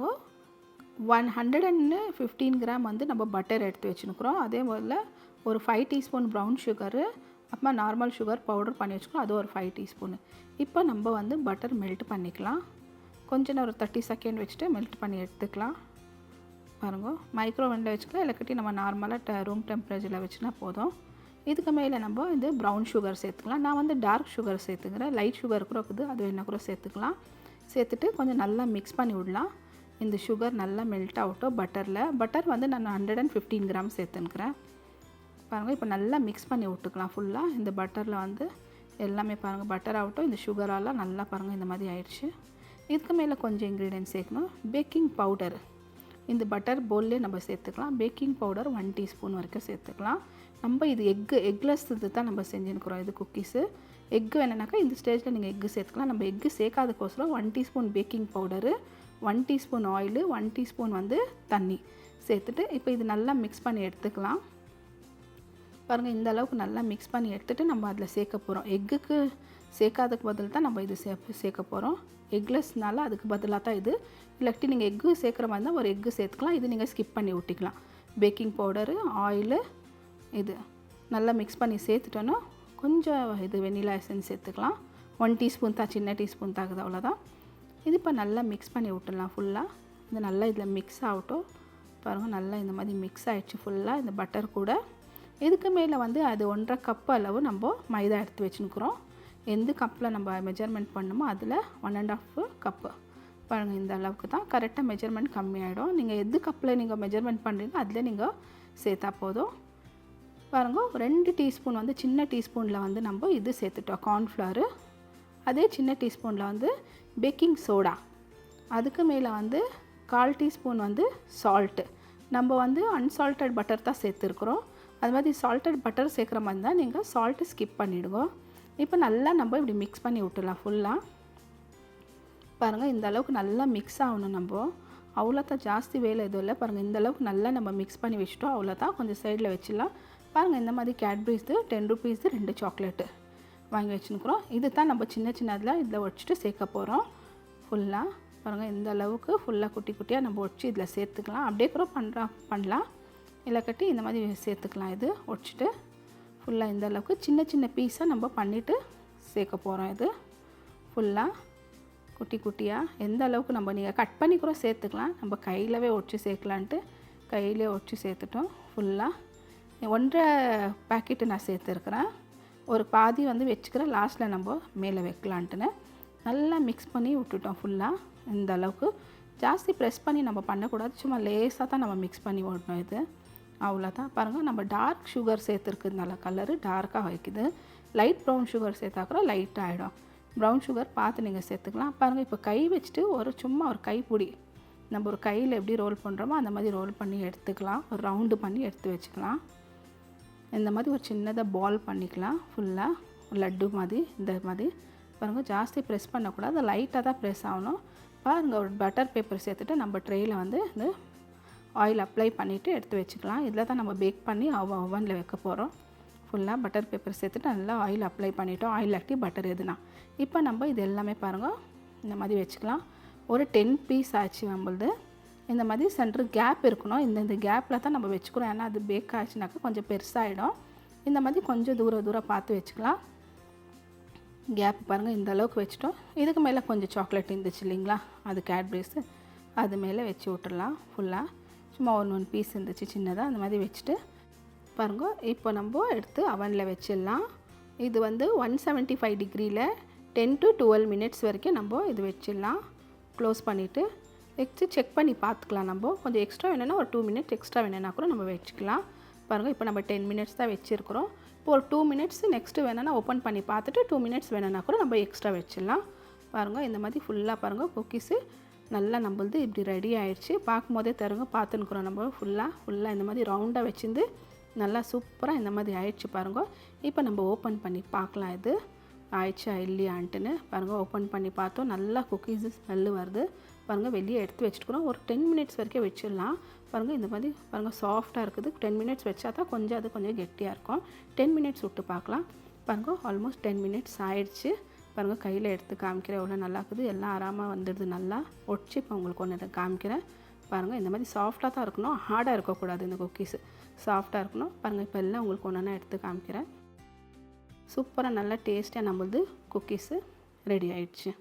பாருங்க 115 கிராம் வந்து நம்ம பட்டர் எடுத்து வச்சுருக்குறோம். அதே போல் ஒரு 5 டீஸ்பூன் ப்ரௌன் சுகரு, அப்புறமா நார்மல் சுகர் பவுடர் பண்ணி வச்சுக்கணும், அது ஒரு 5 டீஸ்பூனு. இப்போ நம்ம வந்து பட்டர் மெல்ட் பண்ணிக்கலாம். கொஞ்ச நேரம் ஒரு 30 செகண்ட் வச்சுட்டு மெல்ட் பண்ணி எடுத்துக்கலாம். பாருங்க, மைக்ரோவேவில் வச்சுக்கலாம், இல்லாட்டி நம்ம நார்மலாக ரூம் டெம்பரேச்சரில் வச்சுனா போதும். இதுக்கு மேலே நம்ம இந்த ப்ரௌன் சுகர் சேர்த்துக்கலாம். நான் வந்து டார்க் சுகர் சேர்த்துக்கிறேன், லைட் சுகர் கூட இருக்குது, அது என்ன கூட சேர்த்துக்கலாம். சேர்த்துட்டு கொஞ்சம் நல்லா மிக்ஸ் பண்ணி விடலாம். இந்த சுகர் நல்லா மெல்ட் ஆகட்டும் பட்டரில். பட்டர் வந்து நான் 115 கிராம் சேர்த்துக்கிறேன். பாருங்கள், இப்போ நல்லா மிக்ஸ் பண்ணி விட்டுக்கலாம் ஃபுல்லாக. இந்த பட்டரில் வந்து எல்லாமே பாருங்கள் பட்டர் ஆகட்டும், இந்த சுகரால் நல்லா பாருங்கள் இந்த மாதிரி ஆயிடுச்சு. இதுக்கு மேலே கொஞ்சம் இன்க்ரீடியன்ட் சேர்க்கணும். பேக்கிங் பவுடர் இந்த பட்டர் பவுல்லே நம்ம சேர்த்துக்கலாம். பேக்கிங் பவுடர் 1 டீஸ்பூன் வரைக்கும் சேர்த்துக்கலாம். நம்ம இது எக்லெஸ் இது தான் நம்ம செஞ்சுருக்கிறோம். இது குக்கீஸு. எக்கு வேணுனாக்கா இந்த ஸ்டேஜில் நீங்கள் எக்கு சேர்த்துக்கலாம். நம்ம எக்கு சேர்க்காதக்கோசரம் 1 teaspoon baking powder, 1 teaspoon oil, 1 teaspoon வந்து தண்ணி சேர்த்துட்டு இப்போ இது நல்லா மிக்ஸ் பண்ணி எடுத்துக்கலாம். பாருங்கள், இந்த அளவுக்கு நல்லா மிக்ஸ் பண்ணி எடுத்துகிட்டு நம்ம அதில் சேர்க்க போகிறோம். எக்குக்கு சேர்க்காதக்கு பதில் தான் நம்ம இது சேர்க்க போகிறோம். எக்லெஸ்னால அதுக்கு பதிலாக தான் இது. இல்லாட்டி நீங்கள் எக்கு சேர்க்குற மாதிரி தான் ஒரு எக்கு சேர்த்துக்கலாம். இது நீங்கள் ஸ்கிப் பண்ணி விட்டிக்கலாம். பேக்கிங் பவுடரு, ஆயிலு, இது நல்லா மிக்ஸ் பண்ணி சேர்த்துட்டோன்னா கொஞ்சம் இது வெண்ணிலா எசன்ஸ் சேர்த்துக்கலாம். 1 டீஸ்பூன் தான், சின்ன டீஸ்பூன் தாக்குது, அவ்வளோதான். இது இப்போ நல்லா மிக்ஸ் பண்ணி விட்டுடலாம் ஃபுல்லாக. இது நல்லா இதில் மிக்ஸ் ஆகட்டும். பாருங்கள், நல்லா இந்த மாதிரி மிக்ஸ் ஆகிடுச்சு ஃபுல்லாக இந்த பட்டர் கூட. இதுக்கு மேலே வந்து அது 1.5 கப் அளவு நம்ம மைதா எடுத்து வச்சுருக்குறோம். எந்த கப்பில் நம்ம மெஜர்மெண்ட் பண்ணணுமோ அதில் 1.5 கப்பு. பாருங்கள், இந்த அளவுக்கு தான் கரெக்டாக மெஜர்மெண்ட் கம்மியாகிடும். நீங்கள் எது கப்பில் நீங்கள் மெஜர்மெண்ட் பண்ணுறீங்க அதில் நீங்கள் சேர்த்தா போதும். பாருங்கள், 2 டீஸ்பூன் வந்து சின்ன டீஸ்பூனில் வந்து நம்ம இது சேர்த்துட்டோம் கார்ன்ஃப்ளவரு. அதே சின்ன டீஸ்பூனில் வந்து பேக்கிங் சோடா. அதுக்கு மேலே வந்து 1/4 டீஸ்பூன் வந்து சால்ட்டு. நம்ம வந்து அன்சால்ட்டட் பட்டர் தான் சேர்த்துருக்குறோம். அது மாதிரி சால்ட்டட் பட்டர் சேர்க்குற மாதிரி தான் நீங்கள் சால்ட்டு ஸ்கிப் பண்ணிவிடுவோம். இப்போ நல்லா நம்ம இப்படி மிக்ஸ் பண்ணி விட்டுடலாம் ஃபுல்லாக. பாருங்கள், இந்த அளவுக்கு நல்லா மிக்ஸ் ஆகணும். நம்ம அவ்வளோதான், ஜாஸ்தி வேலை எதுவும் இல்லை. பாருங்கள், இந்த அளவுக்கு நல்லா நம்ம மிக்ஸ் பண்ணி வச்சுட்டோம், அவ்வளோதான். கொஞ்சம் சைடில் வச்சிடலாம். பாருங்கள், இந்த மாதிரி கேட்பரிஸு 10 ருபீஸு 2 சாக்லேட்டு வாங்கி வச்சுருக்குறோம். இது தான் நம்ம சின்ன இதில் வச்சுட்டு சேர்க்க போகிறோம் ஃபுல்லாக. பாருங்கள், இந்த அளவுக்கு ஃபுல்லாக குட்டி குட்டியாக நம்ம ஒடிச்சு இதில் சேர்த்துக்கலாம். அப்படியே கூட பண்ணலாம், இல்லைக்கட்டி இந்த மாதிரி சேர்த்துக்கலாம். இது ஒடிச்சிட்டு ஃபுல்லாக இந்த அளவுக்கு சின்ன பீஸாக நம்ம பண்ணிவிட்டு சேர்க்க போகிறோம். இது ஃபுல்லாக குட்டி குட்டியாக எந்த அளவுக்கு நம்ம நீங்கள் கட் பண்ணி கூட சேர்த்துக்கலாம். நம்ம கையிலவே ஒடிச்சு சேர்க்கலான்ட்டு கையிலே ஒடிச்சு சேர்த்துட்டோம் ஃபுல்லாக. 1.5 பேக்கெட்டு நான் சேர்த்துருக்குறேன். ஒரு பாதி வந்து வச்சுக்கிறேன், லாஸ்ட்டில் நம்ம மேலே வைக்கலான்ட்டுன்னு. நல்லா மிக்ஸ் பண்ணி விட்டுட்டோம் ஃபுல்லாக. இந்த அளவுக்கு ஜாஸ்தி ப்ரெஸ் பண்ணி நம்ம பண்ணக்கூடாது, சும்மா லேஸாக தான் நம்ம மிக்ஸ் பண்ணி விடணும். இது அவ்வளோதான். பாருங்கள், நம்ம டார்க் சுகர் சேர்த்துருக்குறதுனால கலரு டார்க்காக வைக்குது. லைட் ப்ரௌன் சுகர் சேர்த்தா கூட லைட்டாக ஆகிடும். ப்ரௌன் சுகர் பார்த்து நீங்கள் சேர்த்துக்கலாம். பாருங்கள், இப்போ கை வச்சுட்டு சும்மா ஒரு கைப்பிடி நம்ம ஒரு கையில் எப்படி ரோல் பண்ணுறோமோ அந்த மாதிரி ரோல் பண்ணி எடுத்துக்கலாம். ஒரு ரவுண்டு பண்ணி எடுத்து வச்சுக்கலாம். இந்த மாதிரி ஒரு சின்னதாக பால் பண்ணிக்கலாம் ஃபுல்லாக, லட்டு மாதிரி. இந்த மாதிரி பாருங்கள், ஜாஸ்தி ப்ரெஸ் பண்ணக்கூடாது, லைட்டாக தான் ப்ரெஸ் ஆகணும். பாருங்கள், ஒரு பட்டர் பேப்பர் சேர்த்துட்டு நம்ம ட்ரேயில் வந்து இந்த ஆயில் அப்ளை பண்ணிவிட்டு எடுத்து வச்சுக்கலாம். இதில் தான் நம்ம பேக் பண்ணி ஓவனில் வைக்க போகிறோம். ஃபுல்லாக பட்டர் பேப்பர் சேர்த்துட்டு நல்லா ஆயில் அப்ளை பண்ணிவிட்டோம். ஆயில் ஆக்டி பட்டர் எதுனா. இப்போ நம்ம இது எல்லாமே பாருங்கள் இந்த மாதிரி வச்சுக்கலாம். ஒரு 10 பீஸ் ஆச்சு நம்மளது. இந்த மாதிரி சென்டர் கேப் இருக்கணும். இந்த கேப்பில் தான் நம்ம வச்சுக்கிறோம். ஏன்னா அது பேக் ஆச்சுனாக்கா கொஞ்சம் பெருசாகிடும். இந்த மாதிரி கொஞ்சம் தூரம் பார்த்து வச்சுக்கலாம். கேப் பாருங்கள், இந்த அளவுக்கு வச்சுட்டோம். இதுக்கு மேலே கொஞ்சம் சாக்லேட் இருந்துச்சு இல்லைங்களா, அது கேட்பரிஸு, அது மேலே வச்சு விட்டுடலாம் ஃபுல்லாக. சும்மா 1 பீஸ் இருந்துச்சு சின்னதாக, அந்த மாதிரி வச்சுட்டு பாருங்க. இப்போ நம்ம எடுத்து அவனில் வச்சிடலாம். இது வந்து 175 டிகிரியில் 10 to 12 மினிட்ஸ் வரைக்கும் நம்ம இது வச்சிடலாம். க்ளோஸ் பண்ணிவிட்டு வச்சு செக் பண்ணி பார்த்துக்கலாம். நம்ம கொஞ்சம் எக்ஸ்ட்ரா வேணும்னா ஒரு 2 மினிட்ஸ் எக்ஸ்ட்ரா வேணும்னா கூட நம்ம வச்சுக்கலாம். பாருங்கள், இப்போ நம்ம 10 மினிட்ஸ் தான் வச்சுருக்கிறோம். இப்போ ஒரு 2 மினிட்ஸ் நெக்ஸ்ட்டு வேணும்னா ஓப்பன் பண்ணி பார்த்துட்டு 2 மினிட்ஸ் வேணும்னா கூட நம்ம எக்ஸ்ட்ரா வச்சிடலாம். பாருங்கள், இந்த மாதிரி ஃபுல்லாக பாருங்கள் குக்கீஸு நல்லா நம்மளது இப்படி ரெடி ஆகிடுச்சு. பார்க்கும் போதே தருங்க, பார்த்துன்னுக்குறோம் நம்ம ஃபுல்லாக இந்த மாதிரி ரவுண்டாக வச்சுருந்து நல்லா சூப்பராக இந்த மாதிரி ஆயிடுச்சு பாருங்கள். இப்போ நம்ம ஓப்பன் பண்ணி பார்க்கலாம் இது ஆயிடுச்சா இல்லையான்ட்டுன்னு. பாருங்கள், ஓப்பன் பண்ணி பார்த்தோம், நல்லா குக்கீஸு ஸ்மெல்லு வருது. பாருங்கள், வெளியே எடுத்து வச்சுட்டுக்கிறோம். ஒரு 10 மினிட்ஸ் வரைக்கும் வச்சிடலாம். பாருங்கள், இந்த மாதிரி பாருங்கள் சாஃப்டாக இருக்குது. 10 மினிட்ஸ் வச்சா தான் கொஞ்சம் கெட்டியாக இருக்கும். 10 மினிட்ஸ் விட்டு பார்க்கலாம். பாருங்கள், ஆல்மோஸ்ட் 10 மினிட்ஸ் ஆயிடுச்சு. பாருங்கள் கையில் எடுத்து காமிக்கிறேன் எவ்வளோ நல்லா இருக்குது. எல்லாம் ஆறாமல் வந்துடுது. நல்லா ஒடிச்சு இப்போ உங்களுக்கு ஒன்று காமிக்கிறேன் பாருங்கள். இந்த மாதிரி சாஃப்டாக தான் இருக்கணும், ஹார்டாக இருக்கக்கூடாது. இந்த குக்கீஸு சாஃப்டாக இருக்கணும். பாருங்கள் இப்போ எல்லாம் உங்களுக்கு ஒன்றா எடுத்து காமிக்கிறேன். சூப்பராக நல்லா டேஸ்ட்டாக நம்மளது குக்கீஸு ரெடி ஆயிடுச்சு.